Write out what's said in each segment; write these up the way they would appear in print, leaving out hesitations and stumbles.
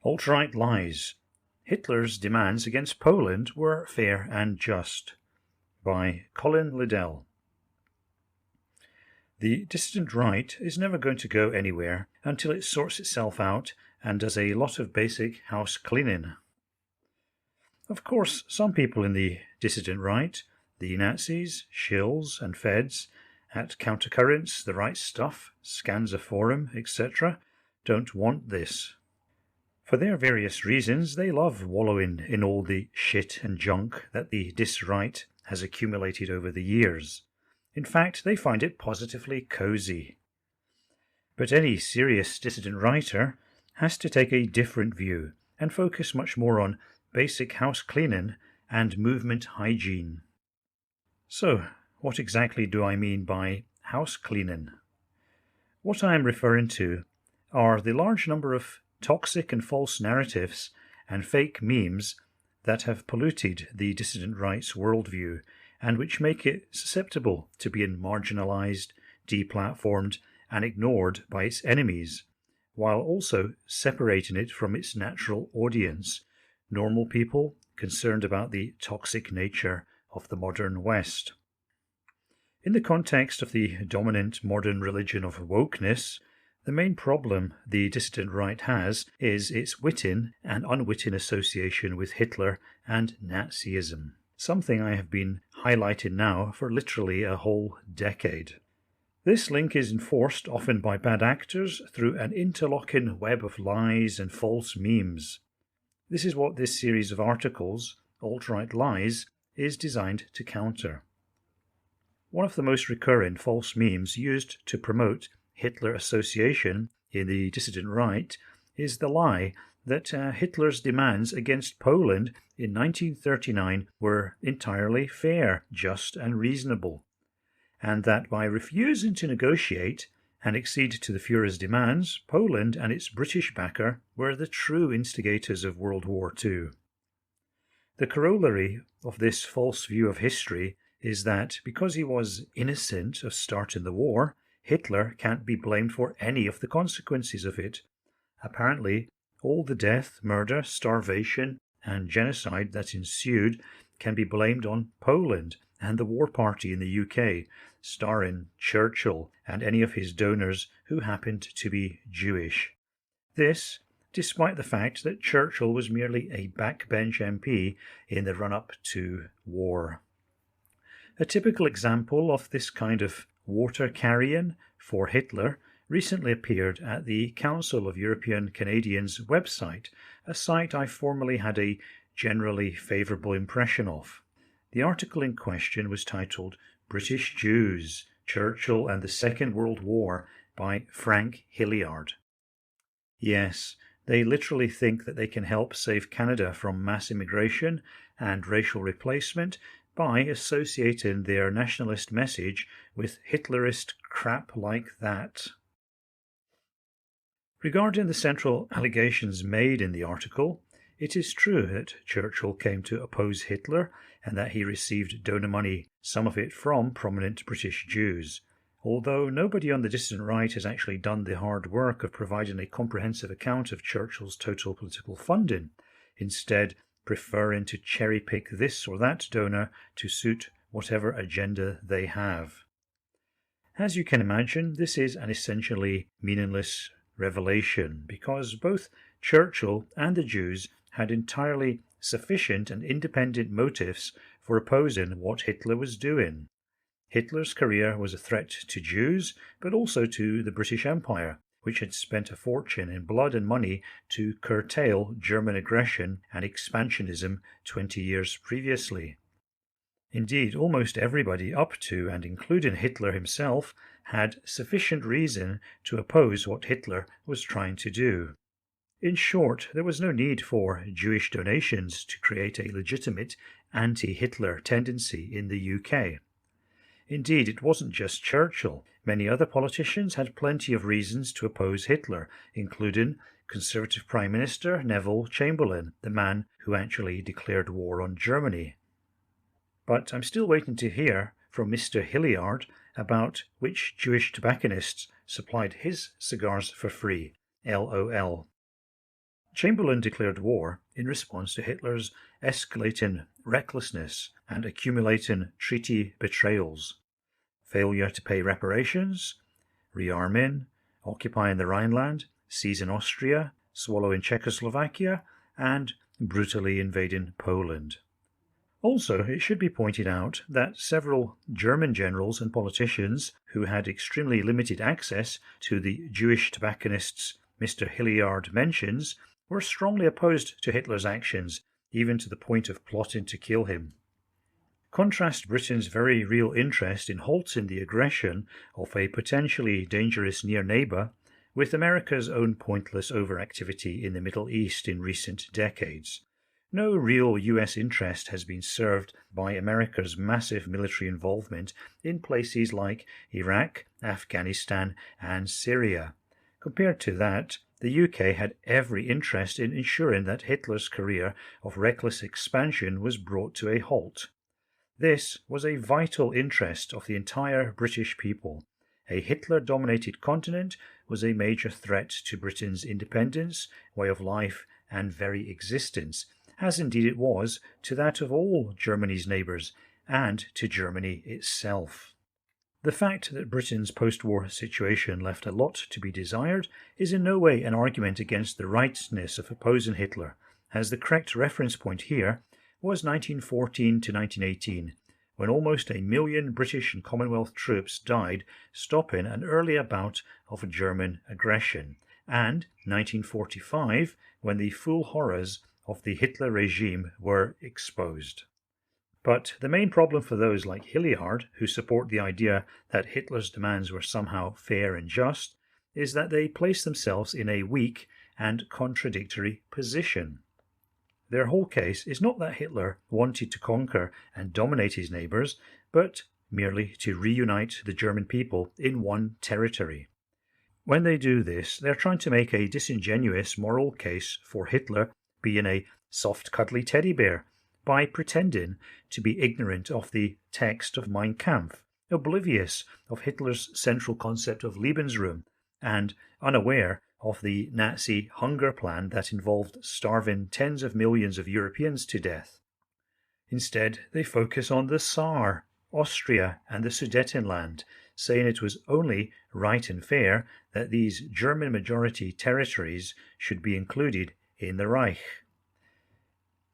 Alt-right lies. Hitler's demands against Poland were fair and just. By Colin Liddell. The dissident right is never going to go anywhere until it sorts itself out and does a lot of basic house cleaning. Of course, some people in the dissident right, the Nazis, shills and feds, at Countercurrents, The Right Stuff, Scanza Forum, etc., don't want this. For their various reasons, they love wallowing in all the shit and junk that the dis-right has accumulated over the years. In fact, they find it positively cozy. But any serious dissident writer has to take a different view and focus much more on basic house cleaning and movement hygiene. So, what exactly do I mean by house cleaning? What I am referring to are the large number of toxic and false narratives and fake memes that have polluted the dissident right's worldview and which make it susceptible to being marginalized, deplatformed, and ignored by its enemies, while also separating it from its natural audience, normal people concerned about the toxic nature of the modern West. In the context of the dominant modern religion of wokeness, the main problem the dissident right has is its witting and unwitting association with Hitler and Nazism, something I have been highlighting now for literally a whole decade. This link is enforced often by bad actors through an interlocking web of lies and false memes. This is what this series of articles, Alt-Right Lies, is designed to counter. One of the most recurring false memes used to promote Hitler association in the dissident right is the lie that Hitler's demands against Poland in 1939 were entirely fair, just, and reasonable, and that by refusing to negotiate and accede to the Führer's demands, Poland and its British backer were the true instigators of World War II. The corollary of this false view of history is that because he was innocent of starting the war, Hitler can't be blamed for any of the consequences of it. Apparently, all the death, murder, starvation, and genocide that ensued can be blamed on Poland and the war party in the UK, starring Churchill and any of his donors who happened to be Jewish. This, despite the fact that Churchill was merely a backbench MP in the run-up to war. A typical example of this kind of water carrying for Hitler recently appeared at the Council of European Canadians website, a site I formerly had a generally favourable impression of. The article in question was titled British Jews, Churchill and the Second World War by Frank Hilliard. Yes, they literally think that they can help save Canada from mass immigration and racial replacement by associating their nationalist message with Hitlerist crap like that. Regarding the central allegations made in the article, it is true that Churchill came to oppose Hitler and that he received donor money, some of it from prominent British Jews, although nobody on the dissident right has actually done the hard work of providing a comprehensive account of Churchill's total political funding, instead preferring to cherry-pick this or that donor to suit whatever agenda they have. As you can imagine, this is an essentially meaningless revelation because both Churchill and the Jews had entirely sufficient and independent motives for opposing what Hitler was doing. Hitler's career was a threat to Jews, but also to the British Empire, which had spent a fortune in blood and money to curtail German aggression and expansionism 20 years previously. Indeed, almost everybody up to and including Hitler himself had sufficient reason to oppose what Hitler was trying to do. In short, there was no need for Jewish donations to create a legitimate anti-Hitler tendency in the UK. Indeed, it wasn't just Churchill. Many other politicians had plenty of reasons to oppose Hitler, including Conservative Prime Minister Neville Chamberlain, the man who actually declared war on Germany. But I'm still waiting to hear from Mr. Hilliard about which Jewish tobacconists supplied his cigars for free, LOL. Chamberlain declared war in response to Hitler's escalating recklessness and accumulating treaty betrayals, failure to pay reparations, rearming, occupying the Rhineland, seizing Austria, swallowing Czechoslovakia, and brutally invading Poland. Also, it should be pointed out that several German generals and politicians who had extremely limited access to the Jewish tobacconists Mr. Hilliard mentions were strongly opposed to Hitler's actions, even to the point of plotting to kill him. Contrast Britain's very real interest in halting the aggression of a potentially dangerous near neighbour with America's own pointless overactivity in the Middle East in recent decades. No real US interest has been served by America's massive military involvement in places like Iraq, Afghanistan, and Syria. Compared to that, the UK had every interest in ensuring that Hitler's career of reckless expansion was brought to a halt. This was a vital interest of the entire British people. A Hitler-dominated continent was a major threat to Britain's independence, way of life, and very existence, as indeed it was to that of all Germany's neighbours, and to Germany itself. The fact that Britain's post-war situation left a lot to be desired is in no way an argument against the rightness of opposing Hitler, as the correct reference point here was 1914 to 1918, when almost 1 million British and Commonwealth troops died stopping an earlier bout of German aggression, and 1945, when the full horrors of the Hitler regime were exposed. But the main problem for those like Hilliard, who support the idea that Hitler's demands were somehow fair and just, is that they place themselves in a weak and contradictory position. Their whole case is not that Hitler wanted to conquer and dominate his neighbours, but merely to reunite the German people in one territory. When they do this, they're trying to make a disingenuous moral case for Hitler being a soft, cuddly teddy bear by pretending to be ignorant of the text of Mein Kampf, oblivious of Hitler's central concept of Lebensraum, and unaware of the Nazi hunger plan that involved starving tens of millions of Europeans to death. Instead, they focus on the Saar, Austria, and the Sudetenland, saying it was only right and fair that these German-majority territories should be included in the Reich.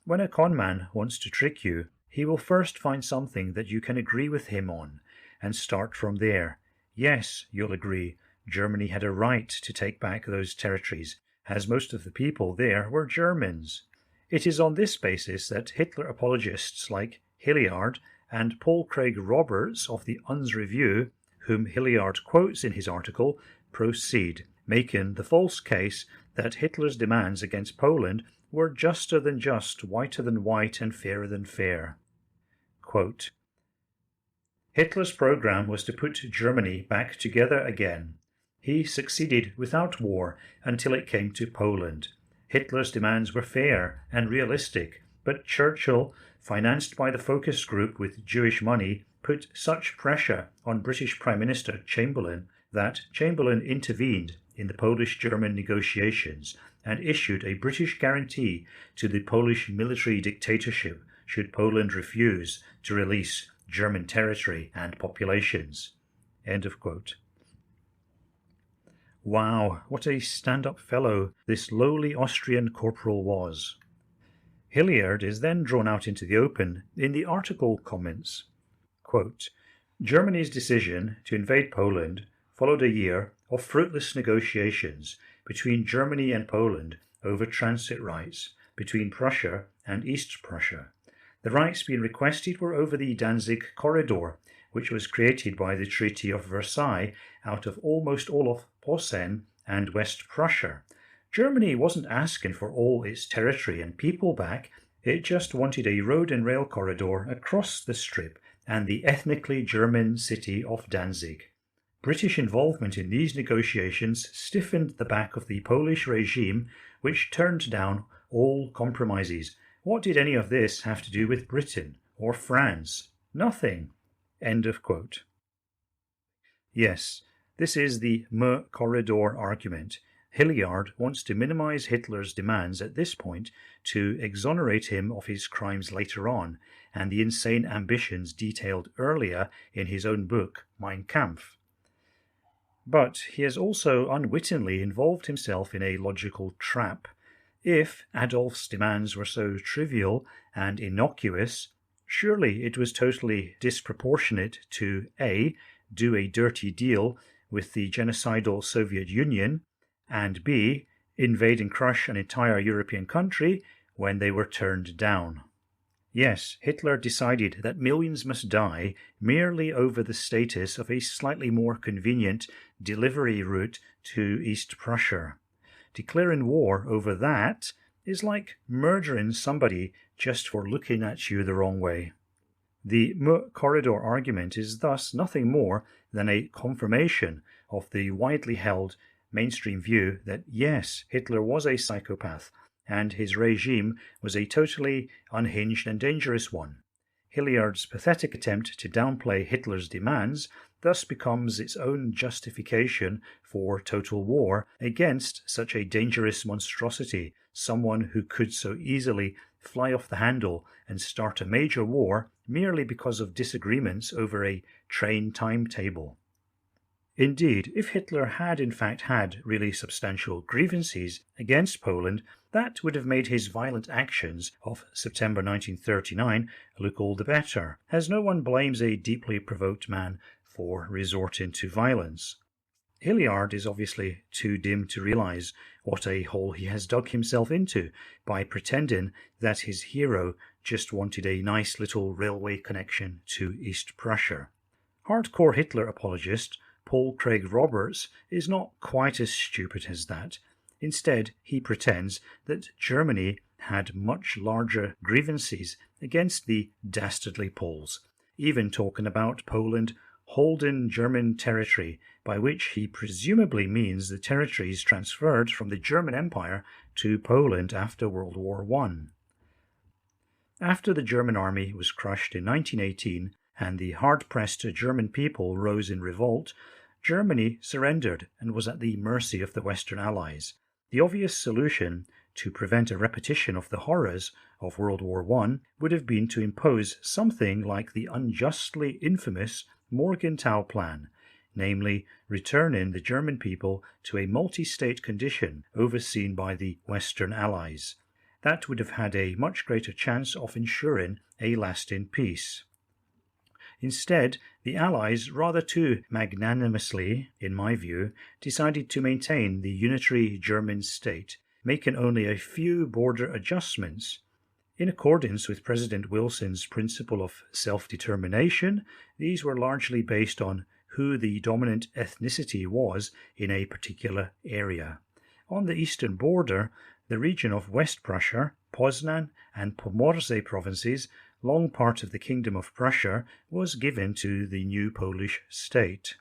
When a conman wants to trick you, he will first find something that you can agree with him on, and start from there. Yes, you'll agree, Germany had a right to take back those territories, as most of the people there were Germans. It is on this basis that Hitler apologists like Hilliard and Paul Craig Roberts of the Unz Review, whom Hilliard quotes in his article, proceed, making the false case that Hitler's demands against Poland were juster than just, whiter than white, and fairer than fair. Quote, Hitler's program was to put Germany back together again. He succeeded without war until it came to Poland. Hitler's demands were fair and realistic, but Churchill, financed by the focus group with Jewish money, put such pressure on British Prime Minister Chamberlain that Chamberlain intervened in the Polish-German negotiations and issued a British guarantee to the Polish military dictatorship should Poland refuse to release German territory and populations. End of quote. Wow, what a stand-up fellow this lowly Austrian corporal was. Hilliard is then drawn out into the open in the article comments. Quote, Germany's decision to invade Poland followed a year of fruitless negotiations between Germany and Poland over transit rights between Prussia and East Prussia. The rights being requested were over the Danzig Corridor, which was created by the Treaty of Versailles out of almost all of Posen and West Prussia. Germany wasn't asking for all its territory and people back, it just wanted a road and rail corridor across the strip and the ethnically German city of Danzig. British involvement in these negotiations stiffened the back of the Polish regime, which turned down all compromises. What did any of this have to do with Britain or France? Nothing. End of quote. Yes, this is the Me Corridor argument, Hilliard wants to minimize Hitler's demands at this point to exonerate him of his crimes later on and the insane ambitions detailed earlier in his own book, Mein Kampf. But he has also unwittingly involved himself in a logical trap. If Adolf's demands were so trivial and innocuous, surely it was totally disproportionate to A. do a dirty deal with the genocidal Soviet Union, and B. invade and crush an entire European country when they were turned down. Yes, Hitler decided that millions must die merely over the status of a slightly more convenient delivery route to East Prussia. Declaring war over that is like murdering somebody just for looking at you the wrong way. The Meuse corridor argument is thus nothing more than a confirmation of the widely held mainstream view that yes, Hitler was a psychopath, and his regime was a totally unhinged and dangerous one. Hilliard's pathetic attempt to downplay Hitler's demands thus becomes its own justification for total war against such a dangerous monstrosity, someone who could so easily fly off the handle and start a major war merely because of disagreements over a train timetable. Indeed, if Hitler had in fact had really substantial grievances against Poland, that would have made his violent actions of September 1939 look all the better, as no one blames a deeply provoked man for resorting to violence. Hilliard is obviously too dim to realize what a hole he has dug himself into by pretending that his hero just wanted a nice little railway connection to East Prussia. Hardcore Hitler apologist Paul Craig Roberts is not quite as stupid as that. Instead, he pretends that Germany had much larger grievances against the dastardly Poles, even talking about Poland holding German territory, by which he presumably means the territories transferred from the German Empire to Poland after World War I. After the German army was crushed in 1918 and the hard-pressed German people rose in revolt, Germany surrendered and was at the mercy of the Western Allies. The obvious solution to prevent a repetition of the horrors of World War I would have been to impose something like the unjustly infamous Morgenthau Plan, namely returning the German people to a multi-state condition overseen by the Western Allies. That would have had a much greater chance of ensuring a lasting peace. Instead, the Allies, rather too magnanimously, in my view, decided to maintain the unitary German state, making only a few border adjustments. In accordance with President Wilson's principle of self-determination, these were largely based on who the dominant ethnicity was in a particular area. On the eastern border, the region of West Prussia, Poznan, and Pomorze provinces, long part of the Kingdom of Prussia, was given to the new Polish state.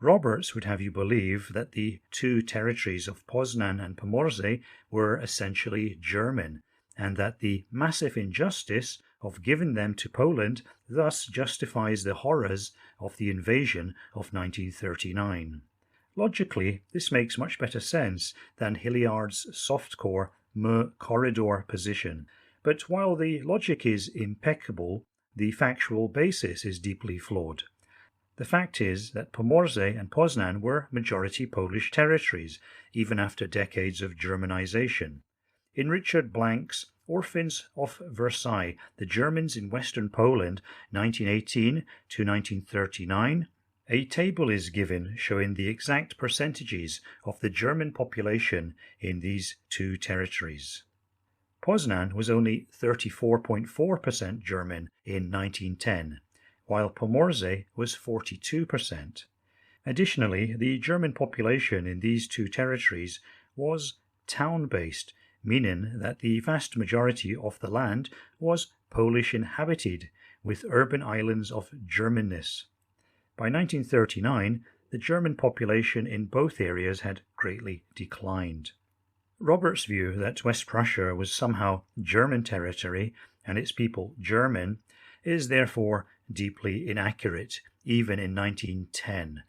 Roberts would have you believe that the two territories of Poznan and Pomorze were essentially German, and that the massive injustice of giving them to Poland thus justifies the horrors of the invasion of 1939. Logically, this makes much better sense than Hilliard's softcore Meuse corridor position, but while the logic is impeccable, the factual basis is deeply flawed. The fact is that Pomorze and Poznan were majority Polish territories, even after decades of Germanization. In Richard Blank's Orphans of Versailles, The Germans in Western Poland, 1918 to 1939, a table is given showing the exact percentages of the German population in these two territories. Poznan was only 34.4% German in 1910, while Pomorze was 42%. Additionally, the German population in these two territories was town-based, meaning that the vast majority of the land was Polish inhabited, with urban islands of Germanness. By 1939, the German population in both areas had greatly declined. Roberts' view that West Prussia was somehow German territory and its people German is therefore deeply inaccurate, even in 1910.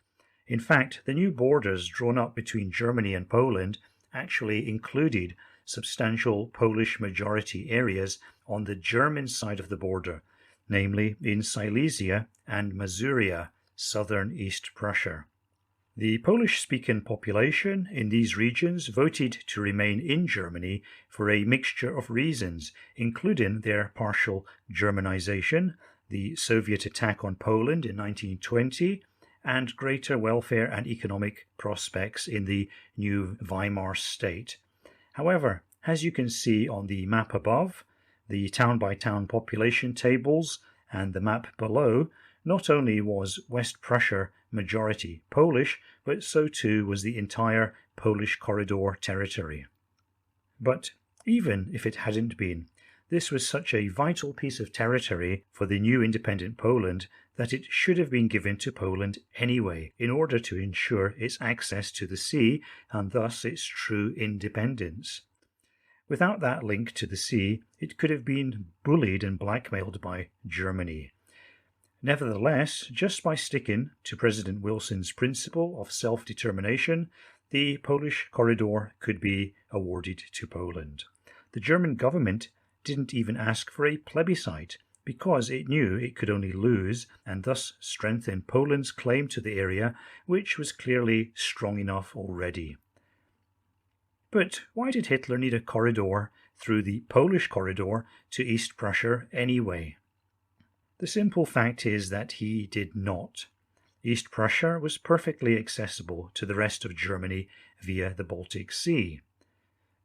In fact, the new borders drawn up between Germany and Poland actually included substantial Polish majority areas on the German side of the border, namely in Silesia and Masuria, southern East Prussia. The Polish-speaking population in these regions voted to remain in Germany for a mixture of reasons, including their partial Germanization, the Soviet attack on Poland in 1920, and greater welfare and economic prospects in the new Weimar state. However, as you can see on the map above, the town-by-town population tables, and the map below, not only was West Prussia majority Polish, but so too was the entire Polish Corridor territory. But even if it hadn't been, this was such a vital piece of territory for the new independent Poland that it should have been given to Poland anyway, in order to ensure its access to the sea and thus its true independence. Without that link to the sea, it could have been bullied and blackmailed by Germany. Nevertheless, just by sticking to President Wilson's principle of self-determination, the Polish corridor could be awarded to Poland. The German government didn't even ask for a plebiscite because it knew it could only lose and thus strengthen Poland's claim to the area, which was clearly strong enough already. But why did Hitler need a corridor through the Polish corridor to East Prussia anyway? The simple fact is that he did not. East Prussia was perfectly accessible to the rest of Germany via the Baltic Sea.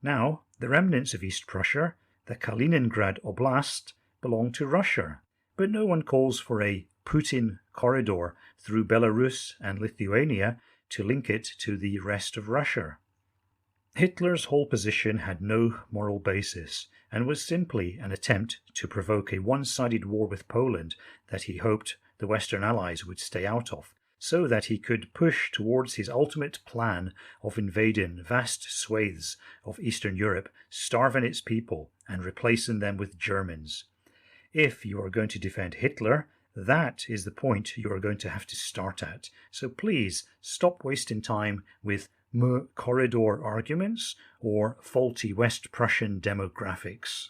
Now, the remnants of East Prussia, the Kaliningrad Oblast, belong to Russia, but no one calls for a Putin corridor through Belarus and Lithuania to link it to the rest of Russia. Hitler's whole position had no moral basis and was simply an attempt to provoke a one-sided war with Poland that he hoped the Western Allies would stay out of, so that he could push towards his ultimate plan of invading vast swathes of Eastern Europe, starving its people and replacing them with Germans. If you are going to defend Hitler, that is the point you are going to have to start at. So please stop wasting time with corridor arguments or faulty West Prussian demographics.